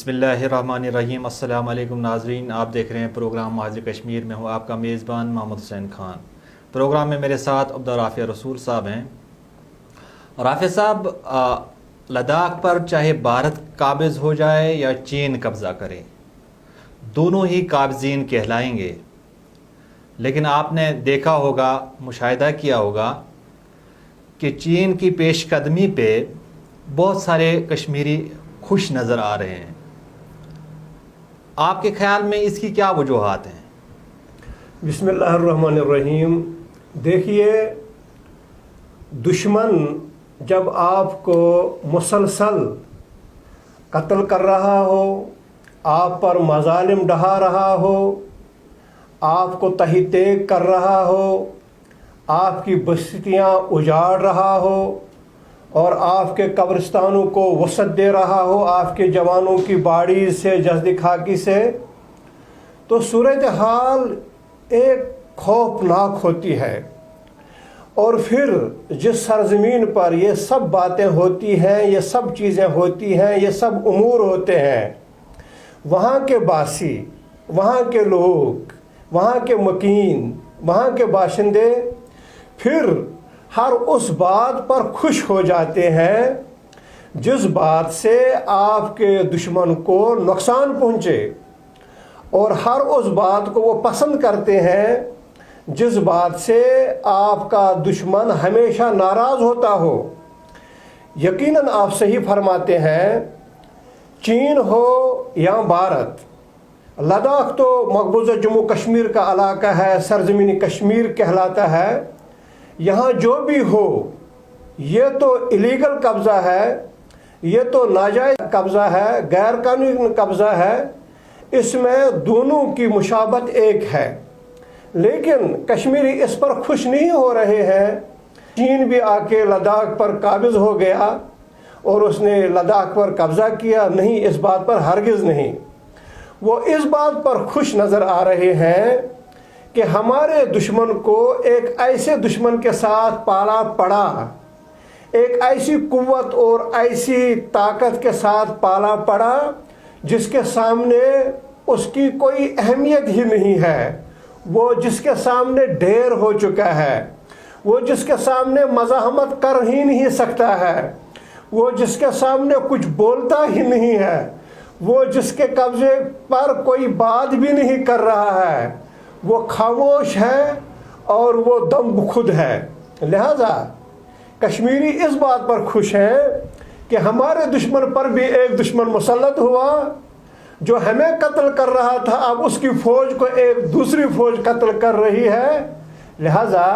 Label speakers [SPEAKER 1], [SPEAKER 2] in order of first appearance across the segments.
[SPEAKER 1] बिस्मिल्लाहिर्रहमानिर्रहीम। अस्सलाम वालेकुम नाजरीन, आप देख रहे हैं प्रोग्राम हाजिर कश्मीर में। हूँ आपका मेज़बान मोहम्मद हुसैन खान। प्रोग्राम में मेरे साथ अब्दुर्राफ़िया रसूल साहब हैं। राफ़िया साहब, लद्दाख पर चाहे भारत काबिज़ हो जाए या चीन कब्ज़ा करे, दोनों ही काबिज़ीन कहलाएंगे। लेकिन आपने देखा होगा, मुशाहिदा किया होगा कि चीन की पेशकदमी पे बहुत सारे कश्मीरी खुश नज़र आ रहे हैं। आपके ख्याल में इसकी क्या वजूहात हैं?
[SPEAKER 2] बिस्मिल्लाहिर्रहमानिर्रहीम। देखिए, दुश्मन जब आपको मुसलसल कत्ल कर रहा हो, आप पर मज़ालिम ढहा रहा हो, आपको तहरीक कर रहा हो, आपकी बस्तियां उजाड़ रहा हो और आपके कब्रिस्तानों को वसत दे रहा हो, आपके जवानों की बाड़ी से जस्दी खाकी से, तो सूरत हाल एक खौफनाक होती है। और फिर जिस सरजमीन पर ये सब बातें होती हैं, ये सब चीज़ें होती हैं, ये सब उमूर होते हैं, वहाँ के बासी, वहाँ के लोग, वहाँ के मकीन, वहाँ के बाशिंदे फिर हर उस बात पर खुश हो जाते हैं जिस बात से आपके दुश्मन को नुकसान पहुँचे, और हर उस बात को वो पसंद करते हैं जिस बात से आपका दुश्मन हमेशा नाराज़ होता हो। यकीनन आप सही फरमाते हैं, चीन हो या भारत, लद्दाख तो मकबूजा जम्मू कश्मीर का इलाका है, सरजमीनी कश्मीर कहलाता है। यहाँ जो भी हो, ये तो इलीगल कब्ज़ा है, ये तो नाजायज़ कब्ज़ा है, गैर कानूनी कब्ज़ा है। इसमें दोनों की मुशाबत एक है, लेकिन कश्मीरी इस पर खुश नहीं हो रहे हैं। चीन भी आके लद्दाख पर काबिज़ हो गया और उसने लद्दाख पर कब्ज़ा किया, नहीं, इस बात पर हरगिज़ नहीं। वो इस बात पर खुश नज़र आ रहे हैं कि हमारे दुश्मन को एक ऐसे दुश्मन के साथ पाला पड़ा, एक ऐसी कुव्वत और ऐसी ताकत के साथ पाला पड़ा जिसके सामने उसकी कोई अहमियत ही नहीं है। वो जिसके सामने ढेर हो चुका है, वो जिसके सामने मज़ाहमत कर ही नहीं सकता है, वो जिसके सामने कुछ बोलता ही नहीं है, वो जिसके कब्ज़े पर कोई बात भी नहीं कर रहा है, वो खामोश है और वो दम खुद है। लिहाजा कश्मीरी इस बात पर खुश हैं कि हमारे दुश्मन पर भी एक दुश्मन मुसल्लत हुआ जो हमें कत्ल कर रहा था, अब उसकी फ़ौज को एक दूसरी फ़ौज कत्ल कर रही है। लिहाजा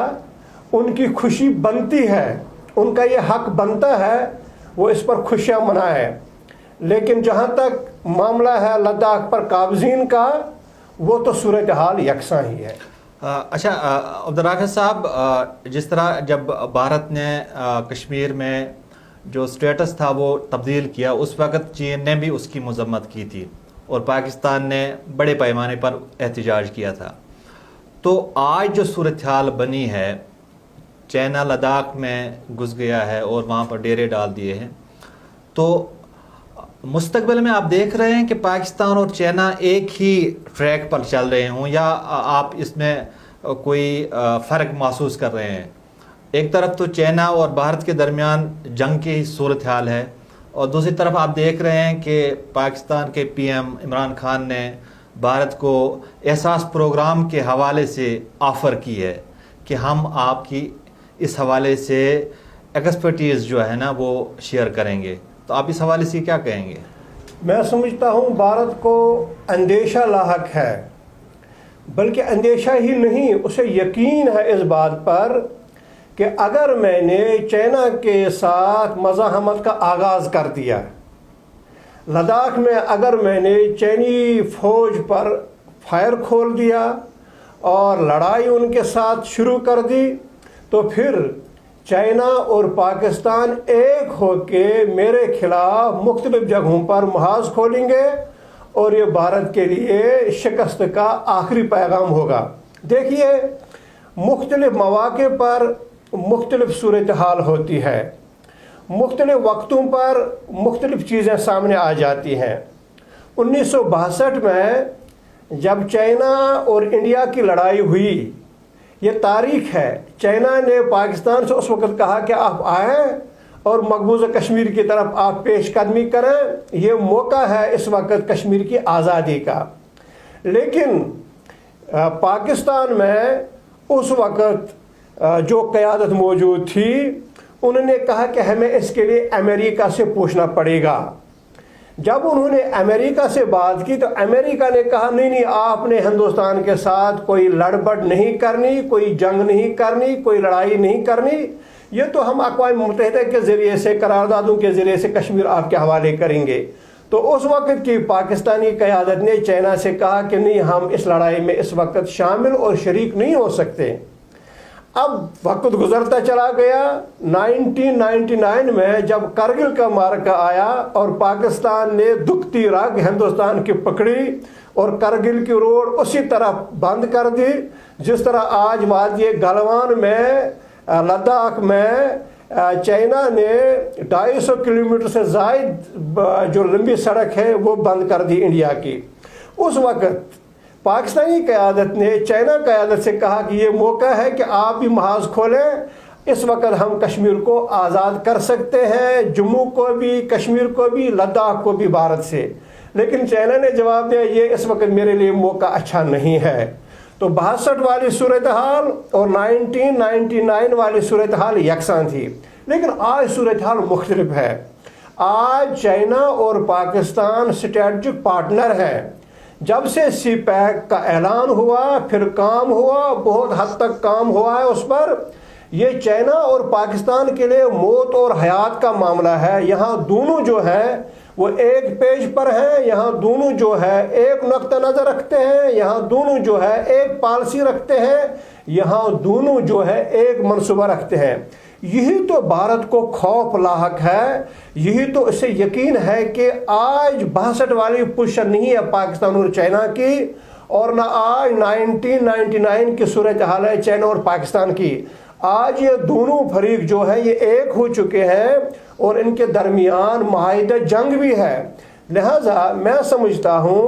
[SPEAKER 2] उनकी खुशी बनती है, उनका ये हक बनता है, वो इस पर खुशियाँ मनाएं। लेकिन जहाँ तक मामला है लद्दाख पर काबिज़ीन का, वो तो सूरत हाल यकसा ही है।
[SPEAKER 1] अच्छा अब्दुर्राफ़िया साहब, जिस तरह जब भारत ने कश्मीर में जो स्टेटस था वो तब्दील किया, उस वक़्त चीन ने भी उसकी मज़म्मत की थी और पाकिस्तान ने बड़े पैमाने पर एहतजाज किया था। तो आज जो सूरत हाल बनी है, चाइना लद्दाख में घुस गया है और वहाँ पर डेरे डाल दिए हैं, तो मुस्तकबिल में आप देख रहे हैं कि पाकिस्तान और चाइना एक ही ट्रैक पर चल रहे हों, या आप इसमें कोई फ़र्क महसूस कर रहे हैं? एक तरफ तो चाइना और भारत के दरमियान जंग की सूरत हाल है, और दूसरी तरफ आप देख रहे हैं कि पाकिस्तान के पीएम इमरान खान ने भारत को एहसास प्रोग्राम के हवाले से ऑफ़र की है कि हम आपकी इस हवाले से एक्सपर्टीज़ जो है ना वो शेयर करेंगे। तो आप इस हवाले से क्या कहेंगे?
[SPEAKER 2] मैं समझता हूँ भारत को अंदेशा लाहक है, बल्कि अंदेशा ही नहीं, उसे यकीन है इस बात पर कि अगर मैंने चाइना के साथ मज़ाहमत का आगाज़ कर दिया, लद्दाख में अगर मैंने चीनी फ़ौज पर फायर खोल दिया और लड़ाई उनके साथ शुरू कर दी, तो फिर चाइना और पाकिस्तान एक होके मेरे खिलाफ मुख्तलिफ जगहों पर महाज खोलेंगे और ये भारत के लिए शिकस्त का आखिरी पैगाम होगा। देखिए, मुख्तलिफ मौक़े पर मुख्तलिफ सूरत हाल होती है, मुख्तलिफ वक्तों पर मुख्तलिफ चीज़ें सामने आ जाती हैं। 1962 में जब चाइना और इंडिया की लड़ाई हुई, ये तारीख है, चाइना ने पाकिस्तान से उस वक्त कहा कि आप आए और मकबूजा कश्मीर की तरफ आप पेशकदमी करें, ये मौका है इस वक्त कश्मीर की आज़ादी का। लेकिन पाकिस्तान में उस वक्त जो क़यादत मौजूद थी, उन्होंने कहा कि हमें इसके लिए अमेरिका से पूछना पड़ेगा। जब उन्होंने अमेरिका से बात की तो अमेरिका ने कहा नहीं नहीं, आपने हिंदुस्तान के साथ कोई लड़बड़ नहीं करनी, कोई जंग नहीं करनी, कोई लड़ाई नहीं करनी, ये तो हम अक़वाम मुत्तहिदा के ज़रिए से, करारदादों के ज़रिए से कश्मीर आपके हवाले करेंगे। तो उस वक्त की पाकिस्तानी क़यादत ने चाइना से कहा कि नहीं, हम इस लड़ाई में इस वक्त शामिल और शरीक नहीं हो सकते। अब वक्त गुजरता चला गया। 1999 में जब करगिल का मार्का आया और पाकिस्तान ने दुखती राग हिंदुस्तान की पकड़ी और करगिल की रोड उसी तरह बंद कर दी, जिस तरह आज वादी गलवान में, लद्दाख में चाइना ने 250 किलोमीटर से ज़ायद जो लंबी सड़क है वो बंद कर दी इंडिया की। उस वक्त पाकिस्तानी क़यादत ने चाइना क़यादत से कहा कि ये मौका है कि आप भी महाज खोलें, इस वक्त हम कश्मीर को आज़ाद कर सकते हैं, जम्मू को भी, कश्मीर को भी, लद्दाख को भी भारत से। लेकिन चाइना ने जवाब दिया ये इस वक्त मेरे लिए मौका अच्छा नहीं है। तो 62 वाली सूरत हाल और 1999 वाली सूरत हाल यकसां थी, लेकिन आज सूरत हाल मुख्तलिफ है। आज चाइना और पाकिस्तान स्ट्रेटजिक पार्टनर हैं। जब से सी पैक का ऐलान हुआ, फिर काम हुआ, बहुत हद तक काम हुआ है उस पर। ये चाइना और पाकिस्तान के लिए मौत और हयात का मामला है। यहाँ दोनों जो है वो एक पेज पर हैं, यहाँ दोनों जो है एक नुक्ता नज़र रखते हैं, यहाँ दोनों जो है एक पॉलिसी रखते हैं, यहाँ दोनों जो है एक मनसूबा रखते हैं। यही तो भारत को खौफ लाहक है, यही तो इसे यकीन है कि आज 62 वाली पोजीशन नहीं है पाकिस्तान और चाइना की, और ना आज 1999 की सूरत हाल है चाइना और पाकिस्तान की। आज ये दोनों फरीक जो है ये एक हो चुके हैं और इनके दरमियान माहिदा जंग भी है। लिहाजा मैं समझता हूँ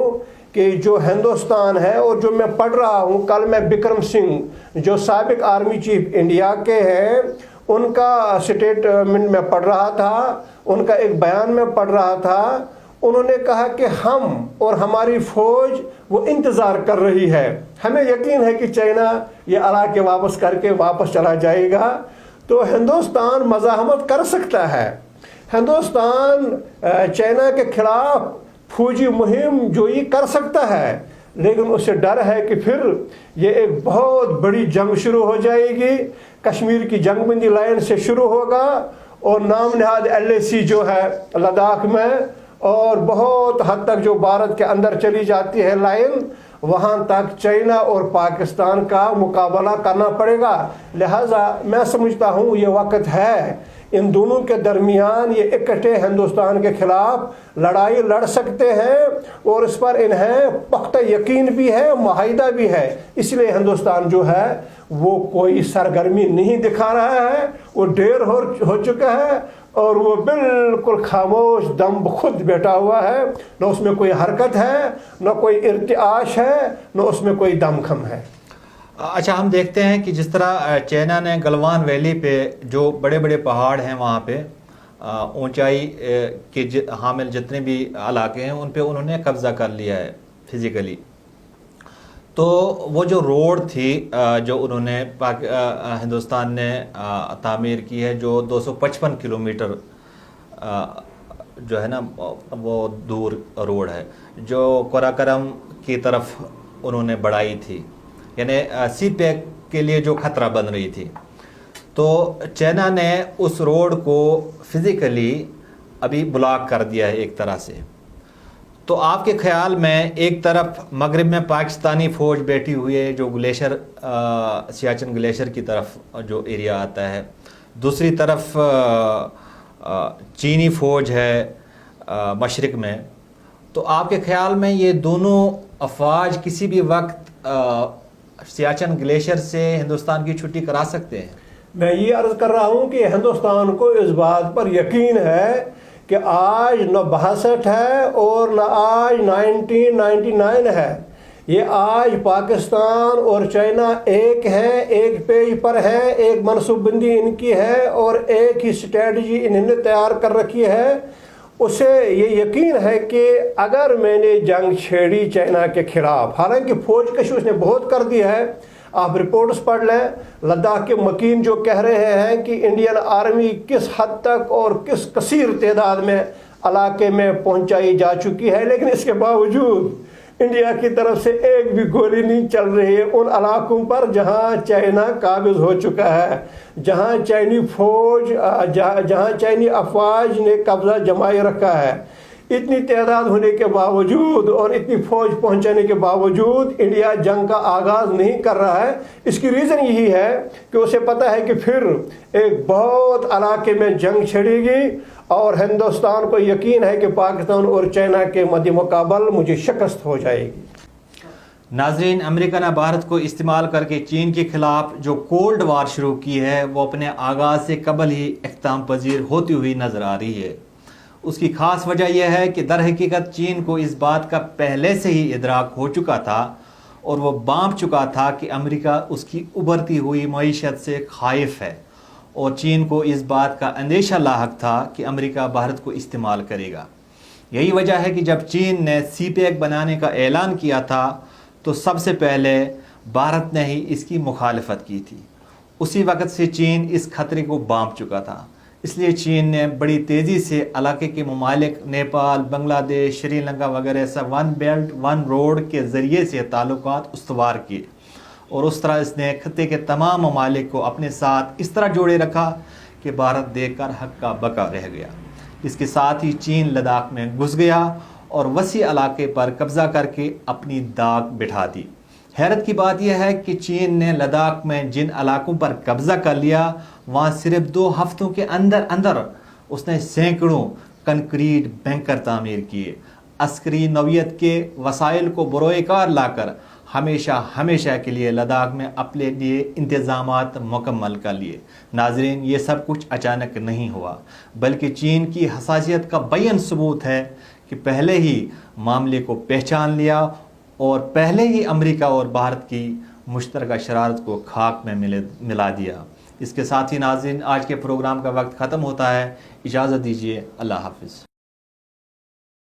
[SPEAKER 2] कि जो हिंदुस्तान है, और जो मैं पढ़ रहा हूँ, कल मैं बिक्रम सिंह जो साबिक आर्मी चीफ इंडिया के हैं उनका स्टेटमेंट में पढ़ रहा था, उनका एक बयान में पढ़ रहा था। उन्होंने कहा कि हम और हमारी फ़ौज वो इंतज़ार कर रही है, हमें यकीन है कि चाइना ये इलाके वापस करके वापस चला जाएगा। तो हिंदुस्तान मज़ाहमत कर सकता है, हिंदुस्तान चाइना के खिलाफ फौजी मुहिम जोई कर सकता है, लेकिन उससे डर है कि फिर ये एक बहुत बड़ी जंग शुरू हो जाएगी, कश्मीर की जंगबंदी लाइन से शुरू होगा और नाम नहाद LAC जो है लद्दाख में, और बहुत हद तक जो भारत के अंदर चली जाती है लाइन, वहाँ तक चाइना और पाकिस्तान का मुकाबला करना पड़ेगा। लिहाजा मैं समझता हूँ ये वक्त है इन दोनों के दरमियान ये इकट्ठे हिंदुस्तान के खिलाफ लड़ाई लड़ सकते हैं, और इस पर इन्हें पुख्ता यकीन भी है, मुआहिदा भी है। इसलिए हिंदुस्तान जो है वो कोई सरगर्मी नहीं दिखा रहा है, वो ढेर हो चुका है और वो बिल्कुल खामोश दम खुद बैठा हुआ है। न उसमें कोई हरकत है, न कोई इर्तिआश है, न उसमें कोई दमखम है।
[SPEAKER 1] अच्छा, हम देखते हैं कि जिस तरह चाइना ने गलवान वैली पे जो बड़े बड़े पहाड़ हैं वहाँ पे ऊंचाई के हामिल जितने भी इलाके हैं उन पे उन्होंने कब्ज़ा कर लिया है फिज़िकली। तो वो जो रोड थी जो उन्होंने हिंदुस्तान ने तामीर की है, जो 255 किलोमीटर जो है ना वो दूर रोड है, जो कोराकरम की तरफ उन्होंने बढ़ाई थी, यानी सी पैक के लिए जो खतरा बन रही थी। तो चाइना ने उस रोड को फिज़िकली अभी ब्लॉक कर दिया है एक तरह से। तो आपके ख्याल में एक तरफ मगरिब में पाकिस्तानी फ़ौज बैठी हुई है जो ग्लेशियर सियाचिन ग्लेशियर की तरफ जो एरिया आता है, दूसरी तरफ चीनी फ़ौज है मशरिक़ में, तो आपके ख्याल में ये दोनों अफवाज किसी भी वक्त सियाचिन ग्लेशियर से हिंदुस्तान की छुट्टी करा सकते हैं?
[SPEAKER 2] मैं ये अर्ज़ कर रहा हूँ कि हिंदुस्तान को इस बात पर यकीन है کہ آج نہ 62 ہے اور نہ آج 1999 ہے. یہ آج پاکستان اور چائنا ایک ہیں، ایک پیج پر ہے، ایک منصوبہ بندی ان کی ہے اور ایک ہی اسٹریٹجی انہوں نے تیار کر رکھی ہے. اسے یہ یقین ہے کہ اگر میں نے جنگ چھیڑی چائنا کے خلاف، حالانکہ فوج کش اس نے بہت کر دی ہے، آپ رپورٹس پڑھ لیں، لداخ کے مکین جو کہہ رہے ہیں کہ انڈین آرمی کس حد تک اور کس کثیر تعداد میں علاقے میں پہنچائی جا چکی ہے، لیکن اس کے باوجود انڈیا کی طرف سے ایک بھی گولی نہیں چل رہی ہے ان علاقوں پر جہاں چائنا قابض ہو چکا ہے، جہاں چائنی فوج جہاں چائنی افواج نے قبضہ جمائے رکھا ہے. اتنی تعداد ہونے کے باوجود اور اتنی فوج پہنچانے کے باوجود انڈیا جنگ کا آغاز نہیں کر رہا ہے. اس کی ریزن یہی ہے کہ اسے پتہ ہے کہ پھر ایک بہت علاقے میں جنگ چھڑے گی اور ہندوستان کو یقین ہے کہ پاکستان اور چائنا کے مد مقابل مجھے شکست ہو جائے گی.
[SPEAKER 1] ناظرین، امریکہ نے بھارت کو استعمال کر کے چین کے خلاف جو کولڈ وار شروع کی ہے وہ اپنے آغاز سے قبل ہی اختتام پذیر ہوتی ہوئی نظر آ رہی ہے. اس کی خاص وجہ یہ ہے کہ در حقیقت چین کو اس بات کا پہلے سے ہی ادراک ہو چکا تھا اور وہ بانپ چکا تھا کہ امریکہ اس کی ابھرتی ہوئی معیشت سے خائف ہے، اور چین کو اس بات کا اندیشہ لاحق تھا کہ امریکہ بھارت کو استعمال کرے گا. یہی وجہ ہے کہ جب چین نے سی پیک بنانے کا اعلان کیا تھا تو سب سے پہلے بھارت نے ہی اس کی مخالفت کی تھی. اسی وقت سے چین اس خطرے کو بانپ چکا تھا. اس لیے چین نے بڑی تیزی سے علاقے کے ممالک نیپال، بنگلہ دیش، سری لنکا وغیرہ سے ون بیلٹ ون روڈ کے ذریعے سے تعلقات استوار کیے، اور اس طرح اس نے خطے کے تمام ممالک کو اپنے ساتھ اس طرح جوڑے رکھا کہ بھارت دیکھ کر ہکا بکا رہ گیا. اس کے ساتھ ہی چین لداخ میں گھس گیا اور وسیع علاقے پر قبضہ کر کے اپنی داغ بٹھا دی. حیرت کی بات یہ ہے کہ چین نے لداخ میں جن علاقوں پر قبضہ کر لیا وہاں صرف 2 ہفتوں کے اندر اس نے سینکڑوں کنکریٹ بنکر تعمیر کیے، عسکری نوعیت کے وسائل کو بروئے کار لا کر ہمیشہ کے لیے لداخ میں اپنے لیے انتظامات مکمل کر لیے. ناظرین، یہ سب کچھ اچانک نہیں ہوا، بلکہ چین کی حساسیت کا بیان ثبوت ہے کہ پہلے ہی معاملے کو پہچان لیا اور پہلے ہی امریکہ اور بھارت کی مشترکہ شرارت کو خاک میں ملا دیا. اس کے ساتھ ہی ناظرین، آج کے پروگرام کا وقت ختم ہوتا ہے. اجازت دیجیے. اللہ حافظ.